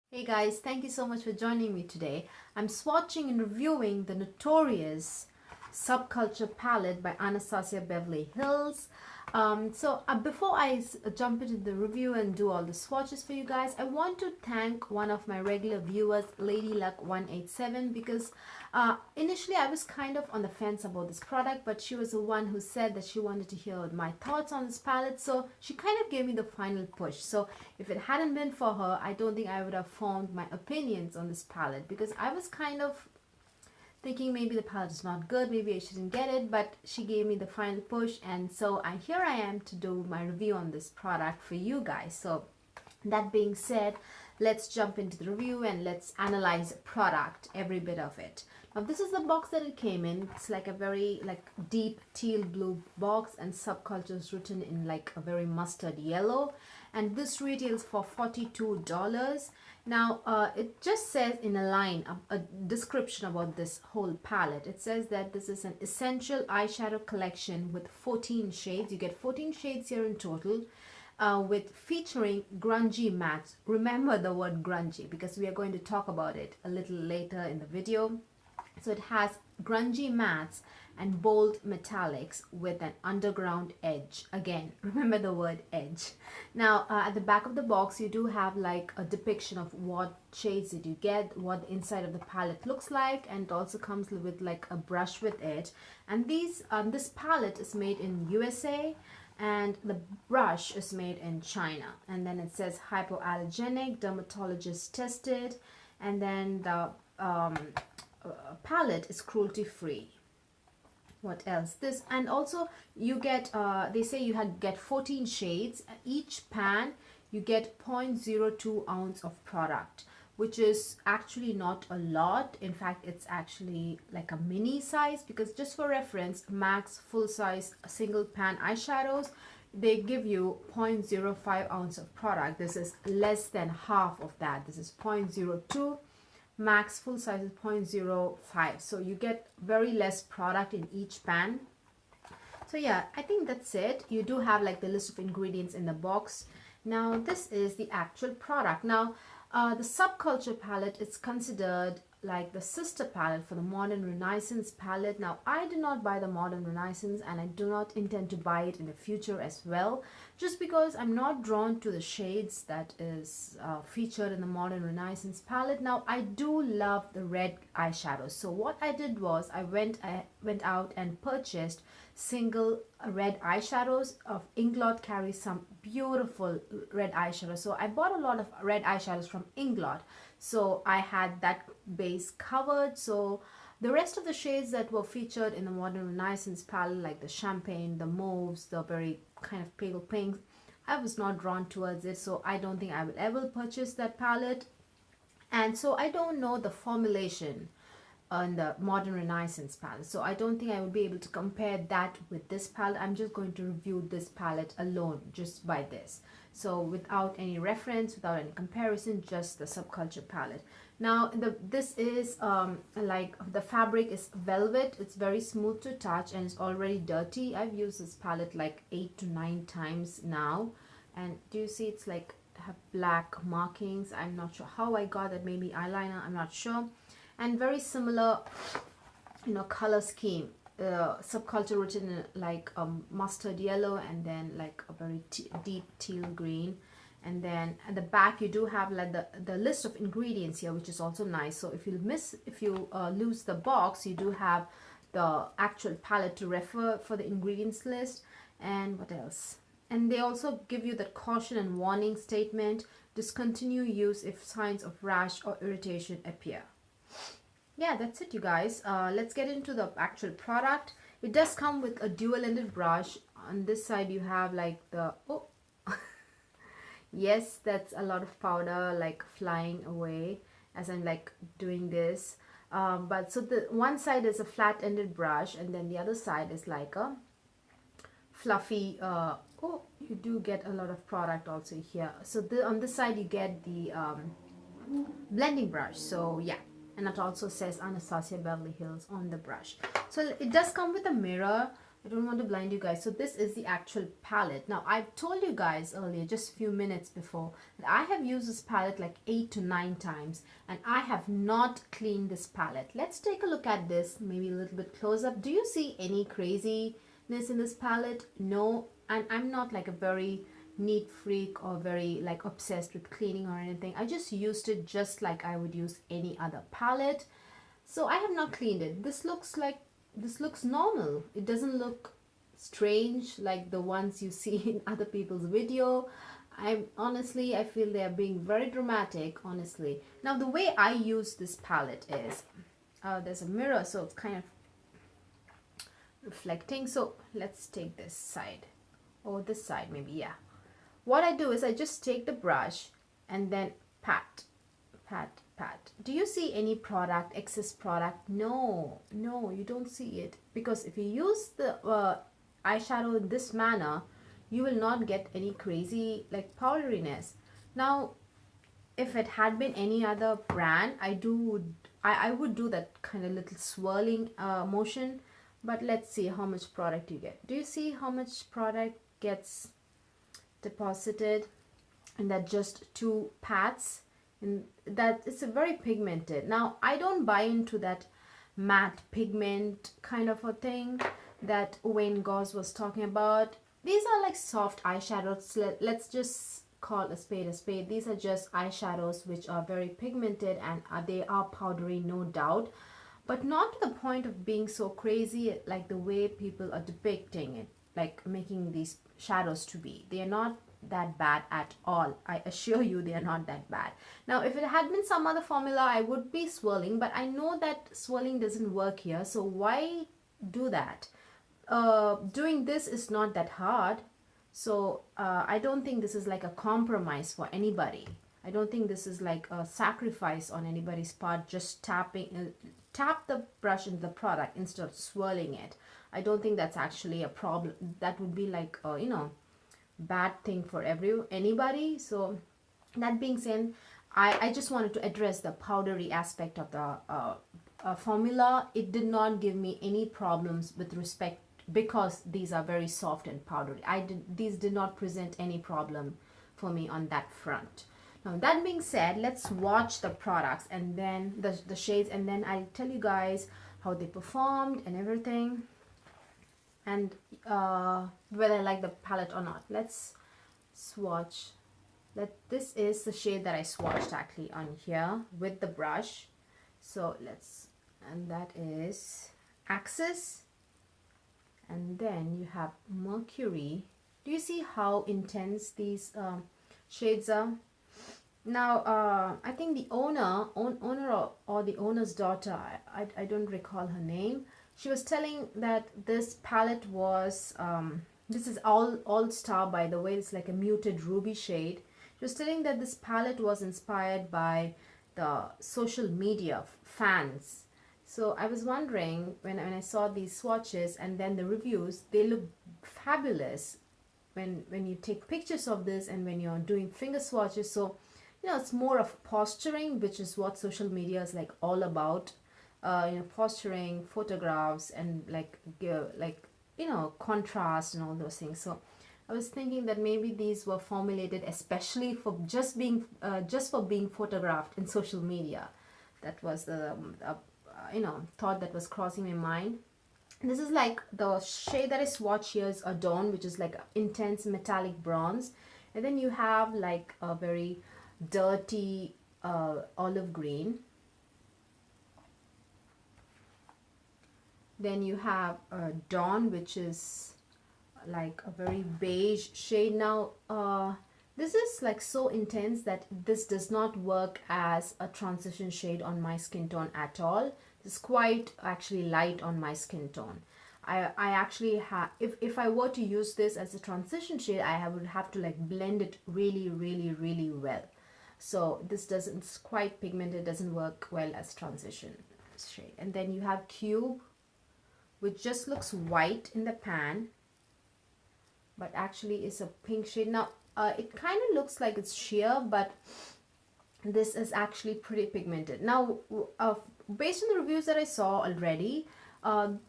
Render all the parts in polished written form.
Hey guys, thank you so much for joining me today. I'm swatching and reviewing the notorious Subculture Palette by Anastasia Beverly Hills. Before I jump into the review and do all the swatches for you guys, I want to thank one of my regular viewers, Lady Luck 187, because initially I was kind of on the fence about this product, but she was the one who said that she wanted to hear my thoughts on this palette, so she kind of gave me the final push. So if it hadn't been for her, I don't think I would have formed my opinions on this palette, because I was kind of thinking maybe the palette is not good, maybe I shouldn't get it, but she gave me the final push, and so here I am to do my review on this product for you guys. So that being said, let's jump into the review and let's analyze the product, every bit of it. Now this is the box that it came in. It's like a very deep teal blue box, and Subculture is written in like a very mustard yellow, and this retails for $42. Now it just says in a line a description about this whole palette. It says that this is an essential eyeshadow collection with 14 shades. You get 14 shades here in total, with featuring grungy mattes. Remember the word grungy because we are going to talk about it a little later in the video. So it has grungy mattes and bold metallics with an underground edge. Again, remember the word edge. Now at the back of the box you do have like a depiction of what shades did you get, what the inside of the palette looks like, and it also comes with like a brush with it. And this palette is made in USA, and the brush is made in China. And then it says hypoallergenic, dermatologist tested, and then the palette is cruelty free. What else? This, and also you get they say you get 14 shades. Each pan you get 0.02 ounce of product, which is actually not a lot. In fact, it's actually like a mini size, because just for reference, MAC's full size single pan eyeshadows, they give you 0.05 ounce of product. This is less than half of that. This is 0.02. MAC's full size is 0.05, so you get very less product in each pan. So yeah, I think that's it. You do have like the list of ingredients in the box. Now this is the actual product. Now the Subculture palette is considered like the sister palette for the Modern Renaissance palette. Now I do not buy the Modern Renaissance, and I do not intend to buy it in the future as well, just because I'm not drawn to the shades that is featured in the Modern Renaissance palette. Now I do love the red eyeshadows, so what I did was I went out and purchased single red eyeshadows. Of Inglot carries some beautiful red eyeshadows, so I bought a lot of red eyeshadows from Inglot, so I had that base covered. So the rest of the shades that were featured in the Modern Renaissance palette, like the champagne, the mauves, the very kind of pale pinks, I was not drawn towards it, so I don't think I will ever purchase that palette. And so I don't know the formulation on the Modern Renaissance palette, so I don't think I will be able to compare that with this palette. I'm just going to review this palette alone, just by this, so without any reference, without any comparison, just the Subculture palette. Now this is like the fabric is velvet. It's very smooth to touch and it's already dirty. I've used this palette like 8 to 9 times now, and do you see it's like have black markings? I'm not sure how I got that, maybe eyeliner, I'm not sure. And very similar, color scheme. Subculture written in like mustard yellow, and then like a very deep teal green. And then at the back you do have like the list of ingredients here, which is also nice. So if you lose the box, you do have the actual palette to refer for the ingredients list. And what else? And they also give you the caution and warning statement: discontinue use if signs of rash or irritation appear. Yeah, that's it, you guys. Let's get into the actual product. It does come with a dual-ended brush. On this side you have like the yes, that's a lot of powder like flying away as I'm like doing this. But so the one side is a flat-ended brush, and then the other side is like a fluffy you do get a lot of product also here. So on this side you get the blending brush. So yeah, and it also says Anastasia Beverly Hills on the brush. So it does come with a mirror, I don't want to blind you guys. So this is the actual palette. Now I've told you guys earlier, just a few minutes before, that I have used this palette like 8 to 9 times and I have not cleaned this palette. Let's take a look at this maybe a little bit close up. Do you see any craziness in this palette? No, and I'm not like a very neat freak or very like obsessed with cleaning or anything. I just used it just like I would use any other palette. So I have not cleaned it. This looks normal. It doesn't look strange like the ones you see in other people's video. I feel they are being very dramatic, honestly. Now the way I use this palette is there's a mirror, so it's kind of reflecting. So let's take this side, or this side maybe. Yeah, what I do is I just take the brush and then pat. Do you see any product, excess product? No, you don't see it, because if you use the eyeshadow in this manner, you will not get any crazy like powderiness. Now if it had been any other brand, I would do that kind of little swirling motion. But let's see how much product you get. Do you see how much product gets deposited in that just 2 pats? And that it's a very pigmented. Now I don't buy into that matte pigment kind of a thing that Wayne Gauze was talking about. These are like soft eyeshadows. Let's just call a spade a spade. These are just eyeshadows which are very pigmented, and they are powdery, no doubt, but not to the point of being so crazy like the way people are depicting it, like making these shadows to be. They are not that bad at all. I assure you, they are not that bad. Now if it had been some other formula, I would be swirling, but I know that swirling doesn't work here, so why do that? Doing this is not that hard, so I don't think this is like a compromise for anybody. I don't think this is like a sacrifice on anybody's part, just tap the brush into the product instead of swirling it. I don't think that's actually a problem. That would be like you know, bad thing for anybody. So that being said, I just wanted to address the powdery aspect of the formula. It did not give me any problems with respect, because these are very soft and powdery. These did not present any problem for me on that front. Now that being said, let's watch the products and then the shades, and then I'll tell you guys how they performed and everything, and whether I like the palette or not. Let's swatch. This is the shade that I swatched actually on here with the brush. So and that is Axis, and then you have Mercury. Do you see how intense these shades are? Now I think the owner or the owner's daughter, I don't recall her name, she was telling that this palette was this is all star, by the way. It's like a muted ruby shade. She was telling that this palette was inspired by the social media fans. So I was wondering, when I saw these swatches and then the reviews, they look fabulous when you take pictures of this and when you're doing finger swatches. So you know, it's more of posturing, which is what social media is like all about. You know, posturing, photographs, and like you know, contrast and all those things. So I was thinking that maybe these were formulated especially for just for being photographed in social media. That was the you know, thought that was crossing my mind. This is like the shade that I swatch here is Adorn, which is like intense metallic bronze, and then you have like a very dirty olive green. Then you have Dawn, which is like a very beige shade. Now this is like so intense that this does not work as a transition shade on my skin tone at all. It's quite actually light on my skin tone. I actually have, if I were to use this as a transition shade, I would have to like blend it really well. So this doesn't, it's quite pigmented, doesn't work well as transition shade. And then you have Cube, which just looks white in the pan, but actually is a pink shade. Now it kind of looks like it's sheer, but this is actually pretty pigmented. Now based on the reviews that I saw already,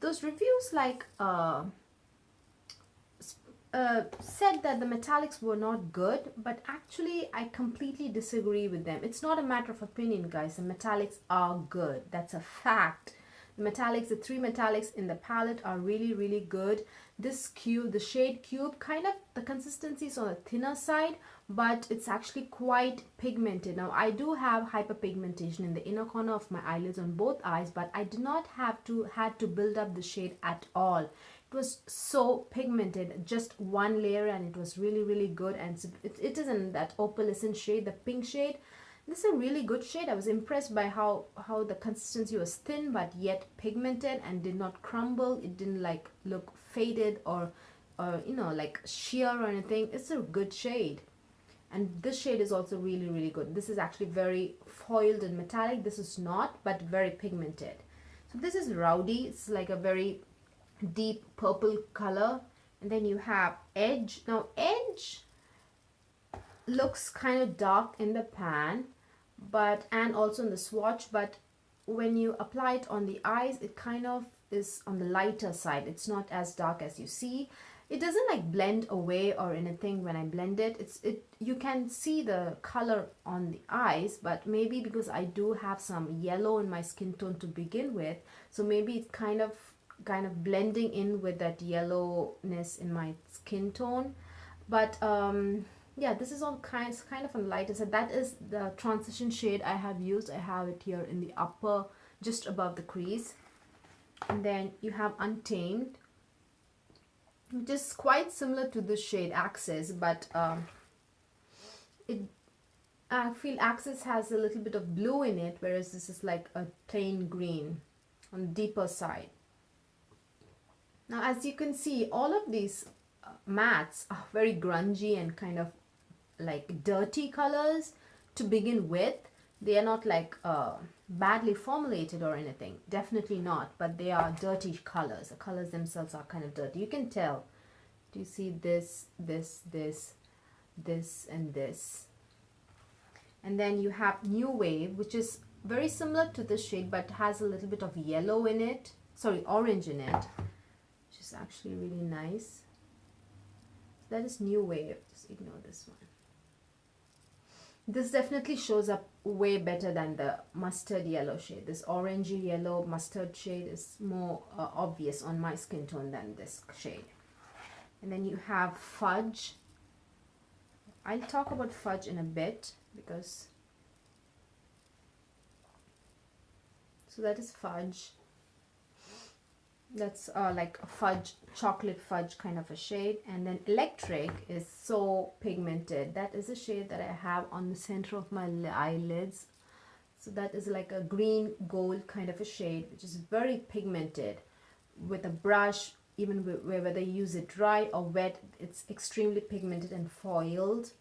those reviews like said that the metallics were not good, but actually I completely disagree with them. It's not a matter of opinion, guys. The metallics are good. That's a fact. The metallics, the three metallics in the palette are really, really good. This cube, the shade Cube, kind of the consistency is on the thinner side, but it's actually quite pigmented. Now, I do have hyperpigmentation in the inner corner of my eyelids on both eyes, but I did not had to build up the shade at all. It was so pigmented, just one layer, and it was really, really good. And it is in that opalescent shade, the pink shade. This is a really good shade. I was impressed by how the consistency was thin but yet pigmented and did not crumble. It didn't like look faded or you know, like sheer or anything. It's a good shade. And this shade is also really, really good. This is actually very foiled and metallic. This is not, but very pigmented. So this is Rowdy. It's like a very deep purple color. And then you have Edge. Now Edge looks kind of dark in the pan, but and also in the swatch, but when you apply it on the eyes, it kind of is on the lighter side. It's not as dark as you see. It doesn't like blend away or anything when I blend it. You can see the color on the eyes, but maybe because I do have some yellow in my skin tone to begin with, so maybe it's kind of blending in with that yellowness in my skin tone. But yeah, this is all kind of on the lighter side. That is the transition shade I have used. I have it here in the upper, just above the crease. And then you have Untamed, which is quite similar to the shade Axis, but I feel Axis has a little bit of blue in it, whereas this is like a plain green on the deeper side. Now, as you can see, all of these mattes are very grungy and kind of like dirty colors to begin with. They are not like badly formulated or anything, definitely not, but they are dirty colors. The colors themselves are kind of dirty. You can tell. Do you see this, this, this, this, and this? And then you have New Wave, which is very similar to this shade, but has a little bit of yellow in it, sorry, orange in it, which is actually really nice. That is New Wave. Just ignore this one. This definitely shows up way better than the mustard yellow shade. This orangey yellow mustard shade is more obvious on my skin tone than this shade. And then you have Fudge. I'll talk about Fudge in a bit because... So that is Fudge. That's like a fudge, chocolate fudge kind of a shade. And then Electric is so pigmented. That is a shade that I have on the center of my eyelids. So that is like a green gold kind of a shade, which is very pigmented. With a brush, even whether you use it dry or wet, it's extremely pigmented and foiled.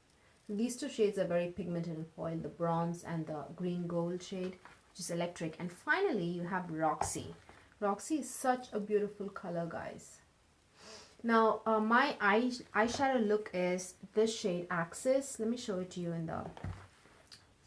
These two shades are very pigmented and foiled, the bronze and the green gold shade, which is Electric. And finally, you have Roxy. Roxy is such a beautiful color, guys. Now, my eyeshadow look is this shade Axis. Let me show it to you in the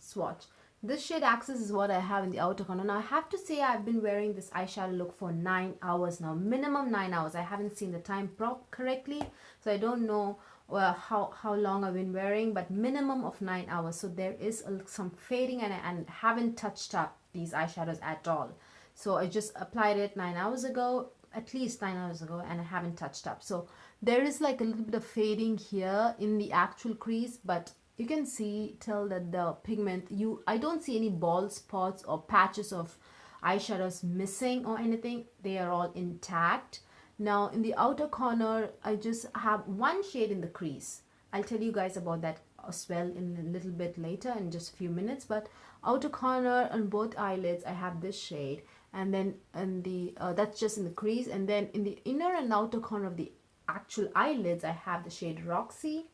swatch. This shade Axis is what I have in the outer corner. Now, I have to say I've been wearing this eyeshadow look for 9 hours now. Minimum 9 hours. I haven't seen the time correctly, so I don't know how long I've been wearing, but minimum of 9 hours. So there is some fading, and I haven't touched up these eyeshadows at all. So I just applied it 9 hours ago, at least 9 hours ago, and I haven't touched up. So there is like a little bit of fading here in the actual crease, but you can tell that the pigment, I don't see any bald spots or patches of eyeshadows missing or anything. They are all intact. Now in the outer corner, I just have one shade in the crease. I'll tell you guys about that as well in a little bit later, in just a few minutes. But outer corner on both eyelids, I have this shade. And then in the that's just in the crease, and then in the inner and outer corner of the actual eyelids, I have the shade Roxy,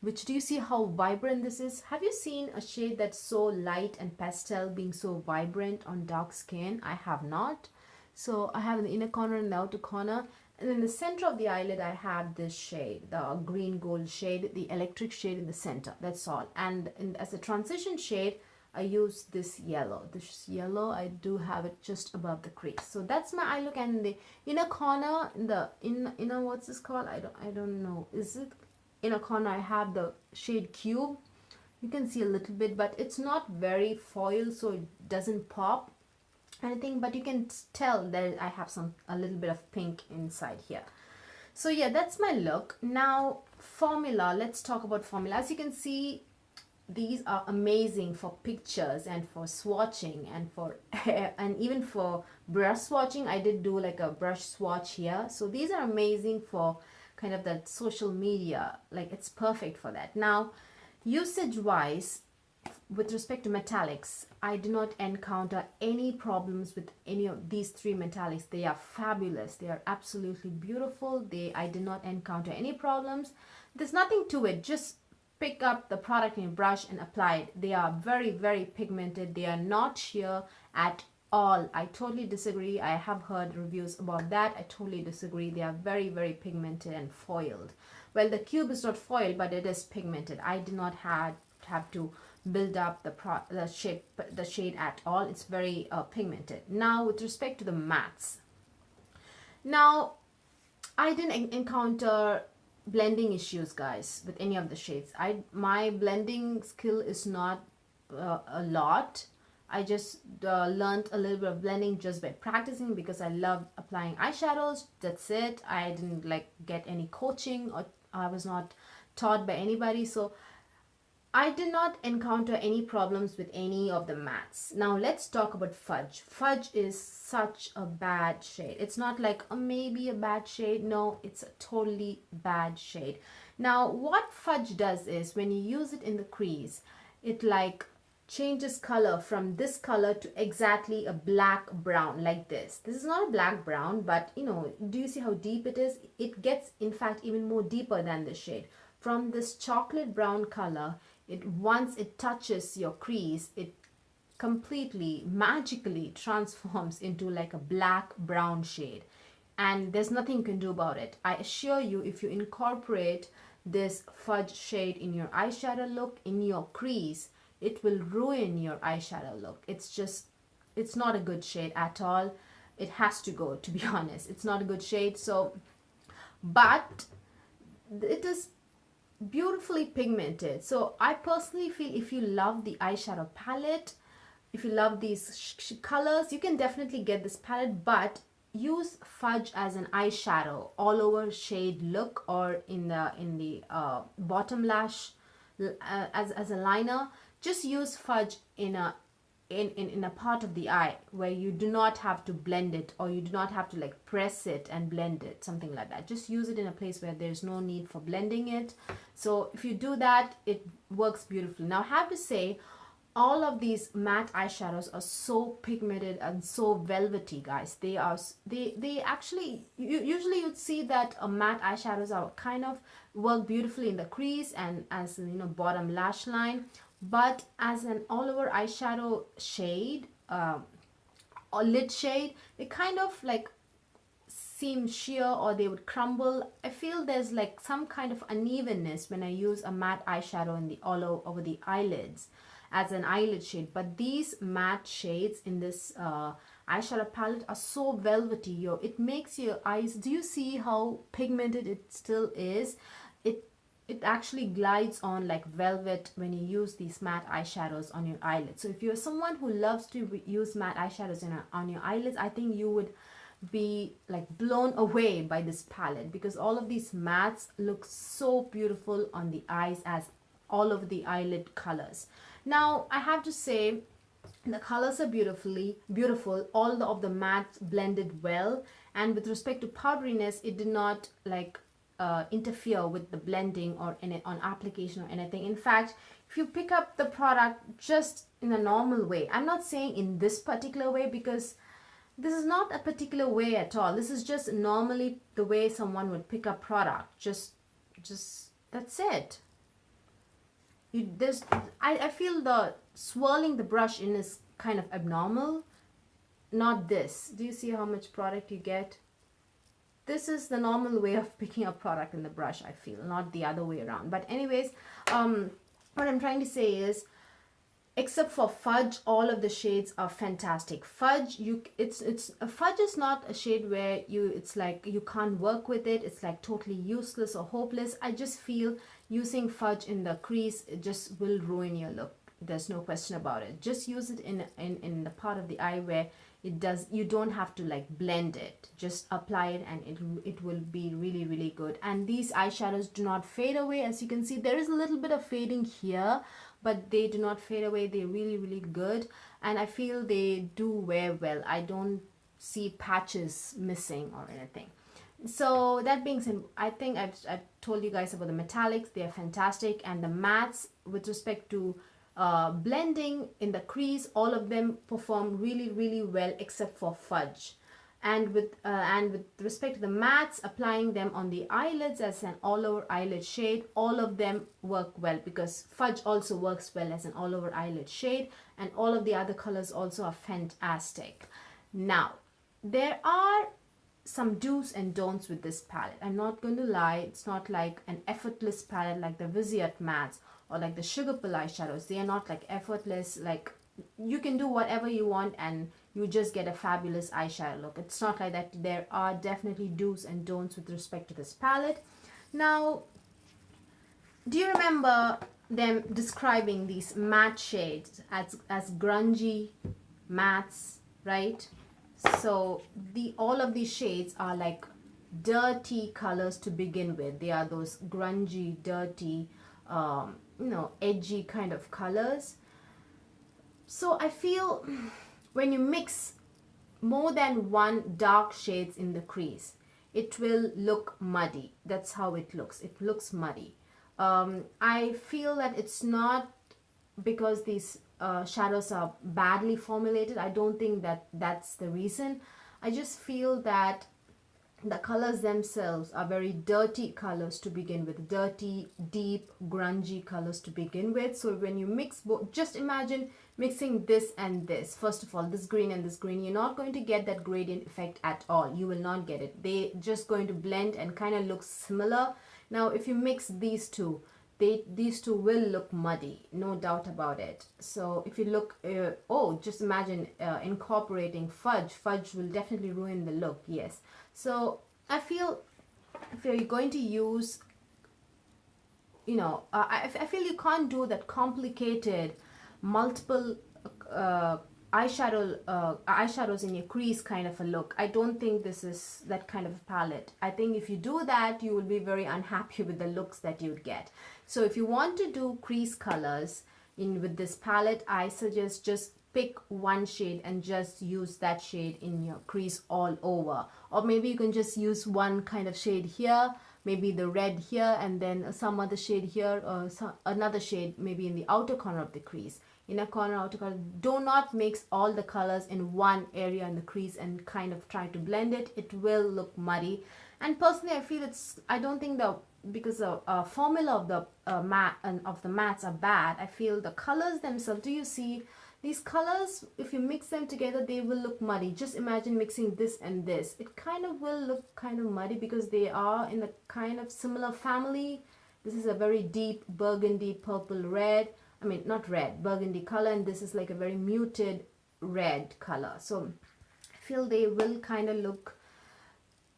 which, do you see how vibrant this is? Have you seen a shade that's so light and pastel being so vibrant on dark skin? I have not. So I have in the inner corner and the outer corner, and in the center of the eyelid I have this shade, the green gold shade, the Electric shade in the center. That's all. And as a transition shade, I use this yellow. This yellow, I do have it just above the crease. So that's my eye look. And in the inner corner, in the inner, what's this called? I don't know. Is it inner corner? I have the shade Cube. You can see a little bit, but it's not very foil, so it doesn't pop anything. But you can tell that I have a little bit of pink inside here. So yeah, that's my look. Now formula. Let's talk about formula. As you can see, these are amazing for pictures and for swatching and for and even for brush swatching. I did do like a brush swatch here. So these are amazing for kind of that social media. Like it's perfect for that. Now, usage wise, with respect to metallics, I do not encounter any problems with any of these three metallics. They are fabulous. They are absolutely beautiful. I did not encounter any problems. There's nothing to it. Just pick up the product in your brush and apply it. They are very, very pigmented. They are not sheer at all. I totally disagree. I have heard reviews about that. I totally disagree. They are very, very pigmented and foiled. Well, the cube is not foiled, but it is pigmented. I did not have to build up the shade at all. It's very pigmented. Now, with respect to the mattes, now I didn't encounter blending issues, guys, with any of the shades. My blending skill is not a lot. I just learned a little bit of blending just by practicing because I love applying eyeshadows. That's it. I didn't like get any coaching, or I was not taught by anybody. So I did not encounter any problems with any of the mattes. Now let's talk about fudge. Fudge is such a bad shade. It's not like maybe a bad shade. No, it's a totally bad shade. Now what fudge does is when you use it in the crease, it like changes color from this color to exactly a black brown like this. This is not a black brown, but you know, do you see how deep it is? It gets in fact even more deeper than this shade. From this chocolate brown color, once it touches your crease, it completely magically transforms into like a black brown shade, and there's nothing you can do about it. I assure you, if you incorporate this fudge shade in your eyeshadow look, in your crease, it will ruin your eyeshadow look. It's not a good shade at all. It has to go, to be honest. It's not a good shade. So, but it is beautifully pigmented. So I personally feel if you love the eyeshadow palette, if you love these colors, you can definitely get this palette, but use fudge as an eyeshadow all over shade look, or in the bottom lash as a liner. Just use fudge in a part of the eye where you do not have to blend it, or you do not have to like press it and blend it, something like that. Just use it in a place where there's no need for blending it. So if you do that, it works beautifully. Now I have to say, all of these matte eyeshadows are so pigmented and so velvety, guys. They actually, usually you'd see that matte eyeshadows are kind of work beautifully in the crease and as bottom lash line, but as an all over eyeshadow shade or lid shade, they kind of like seem sheer, or they would crumble. I feel there's like some kind of unevenness when I use a matte eyeshadow in the all over the eyelids as an eyelid shade. But these matte shades in this eyeshadow palette are so velvety. It makes your eyes, do you see how pigmented it still is? It actually glides on like velvet when you use these matte eyeshadows on your eyelids. So if you're someone who loves to use matte eyeshadows on your eyelids, I think you would be like blown away by this palette, because all of these mattes look so beautiful on the eyes as all of the eyelid colors. Now I have to say, the colors are beautiful. All of the mattes blended well, and with respect to powderiness, it did not like interfere with the blending or on application or anything. In fact, if you pick up the product just in a normal way, I'm not saying in this particular way, because this is not a particular way at all. This is just normally the way someone would pick up product. Just that's it. I feel the swirling the brush in is kind of abnormal. Not this. Do you see how much product you get? This is the normal way of picking up product in the brush, I feel, not the other way around. But anyways, what I'm trying to say is, except for Fudge, all of the shades are fantastic. Fudge, Fudge is not a shade where it's like you can't work with it, it's like totally useless or hopeless. I just feel using Fudge in the crease, it just will ruin your look. There's no question about it. Just use it in the part of the eye where you don't have to like blend it. Just apply it and it will be really, really good. And these eyeshadows do not fade away. As you can see, there is a little bit of fading here, but they do not fade away. They're really, really good, and I feel they do wear well. I don't see patches missing or anything. So that being said, I think I've told you guys about the metallics. They are fantastic, and the mattes with respect to blending in the crease, all of them perform really, really well except for Fudge. And with respect to the mattes, applying them on the eyelids as an all over eyelid shade, all of them work well, because Fudge also works well as an all over eyelid shade, and all of the other colors also are fantastic. Now, there are some do's and don'ts with this palette. I'm not going to lie, it's not like an effortless palette like the Viseart mattes or like the Sugar Pill eyeshadows. They are not like effortless, like you can do whatever you want and you just get a fabulous eyeshadow look. It's not like that. There are definitely do's and don'ts with respect to this palette. Now, do you remember them describing these matte shades as grungy mattes, right? So all of these shades are like dirty colors to begin with. They are those grungy, dirty, edgy kind of colors. So I feel when you mix more than one dark shades in the crease, it will look muddy. That's how it looks. It looks muddy. I feel that it's not because these shadows are badly formulated. I don't think that's the reason. I just feel that the colors themselves are very dirty colors to begin with, dirty, deep, grungy colors to begin with. So when you mix both, just imagine mixing this and this. First of all, this green and this green, you're not going to get that gradient effect at all. You will not get it. They're just going to blend and kind of look similar. Now, if you mix these two, these two will look muddy, no doubt about it. So if you look, just imagine incorporating Fudge. Fudge will definitely ruin the look, yes. So I feel if you're going to use, I feel you can't do that complicated multiple eyeshadows in your crease kind of a look. I don't think this is that kind of a palette. I think if you do that, you will be very unhappy with the looks that you'd get. So if you want to do crease colors with this palette, I suggest just pick one shade and just use that shade in your crease all over. Or maybe you can just use one kind of shade here, maybe the red here, and then some other shade here, or another shade maybe in the outer corner of the crease. Inner corner, outer corner. Do not mix all the colors in one area in the crease and kind of try to blend it. It will look muddy. And personally, I feel I don't think because the formula of the mattes are bad. I feel the colors themselves, do you see these colors? If you mix them together, they will look muddy. Just imagine mixing this and this. It kind of will look kind of muddy because they are in the kind of similar family. This is a very deep burgundy, purple, red. I mean, not red, burgundy color, and this is like a very muted red color. So I feel they will kind of look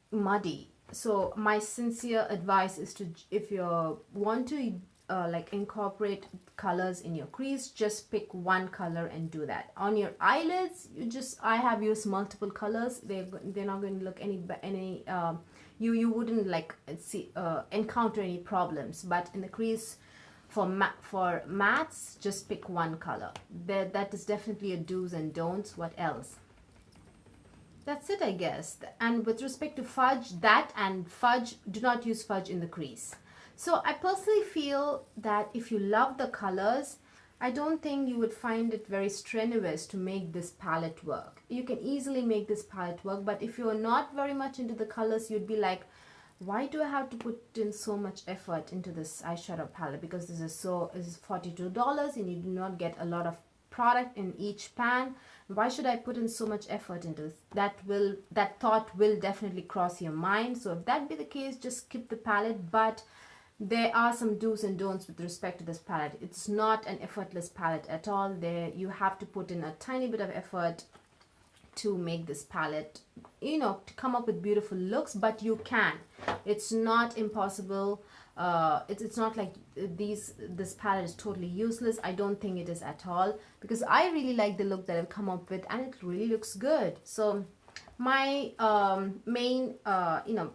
muddy. So my sincere advice is to, if you want to like incorporate colors in your crease, just pick one color and do that. On your eyelids, I have used multiple colors. They're not going to look any you wouldn't like encounter any problems. But in the crease, for mattes, just pick one color. That is definitely a do's and don'ts. What else? That's it, I guess. And with respect to Fudge, do not use Fudge in the crease. So I personally feel that if you love the colors, I don't think you would find it very strenuous to make this palette work. You can easily make this palette work, but if you're not very much into the colors, you'd be like, why do I have to put in so much effort into this eyeshadow palette? Because this is $42 and you do not get a lot of product in each pan. Why should I put in so much effort into this? That thought will definitely cross your mind. So if that be the case, just skip the palette. But there are some do's and don'ts with respect to this palette. It's not an effortless palette at all. There you have to put in a tiny bit of effort to make this palette, you know, to come up with beautiful looks, but you can. It's not impossible. It's not like this palette is totally useless. I don't think it is at all, because I really like the look that I've come up with and it really looks good. So my main you know,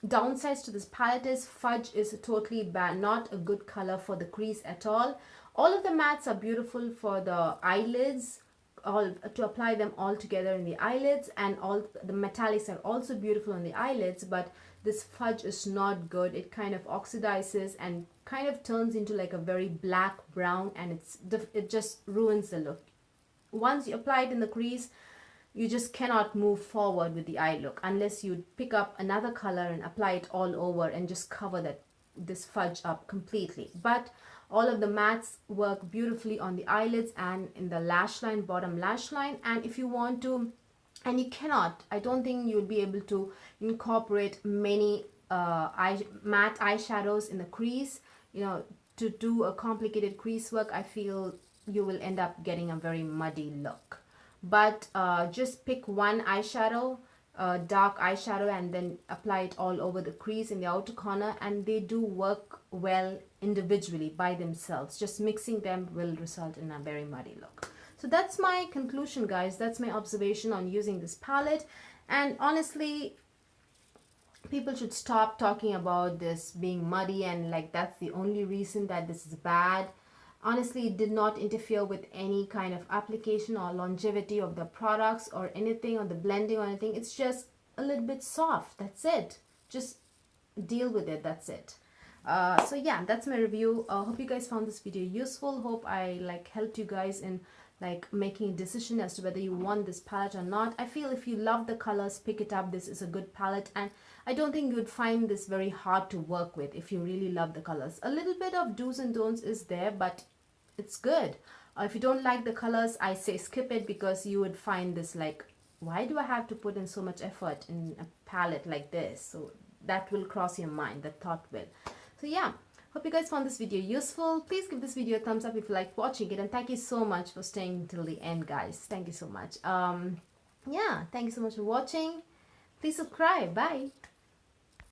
downsides to this palette is fudge is totally bad, not a good color for the crease at all. All of the mattes are beautiful for the eyelids, all to apply them all together in the eyelids, and all the metallics are also beautiful on the eyelids, but this fudge is not good. It kind of oxidizes and kind of turns into like a very black brown, and it just ruins the look. Once you apply it in the crease, you just cannot move forward with the eye look unless you pick up another color and apply it all over and just cover this fudge up completely. But all of the mattes work beautifully on the eyelids and in the lash line, bottom lash line. And if you want to, and you cannot, I don't think you'll be able to incorporate many matte eyeshadows in the crease, you know, to do a complicated crease work. I feel you will end up getting a very muddy look. But just pick one eyeshadow, dark eyeshadow, and then apply it all over the crease in the outer corner, and they do work well individually by themselves. Just mixing them will result in a very muddy look. So that's my conclusion, guys. That's my observation on using this palette. And honestly, people should stop talking about this being muddy and like that's the only reason that this is bad. Honestly, it did not interfere with any kind of application or longevity of the products or anything, or the blending or anything. It's just a little bit soft. That's it. Just deal with it. That's it. So yeah, that's my review. Hope you guys found this video useful. Hope I like helped you guys in like making a decision as to whether you want this palette or not. I feel if you love the colors, pick it up. This is a good palette, and I don't think you would find this very hard to work with if you really love the colors. A little bit of do's and don'ts is there, but it's good. If you don't like the colors, I say skip it, because you would find this like, why do I have to put in so much effort in a palette like this? So that will cross your mind, that thought will. So yeah, hope you guys found this video useful. Please give this video a thumbs up if you like watching it, and thank you so much for staying till the end, guys. Thank you so much. Yeah, thank you so much for watching. Please subscribe. Bye.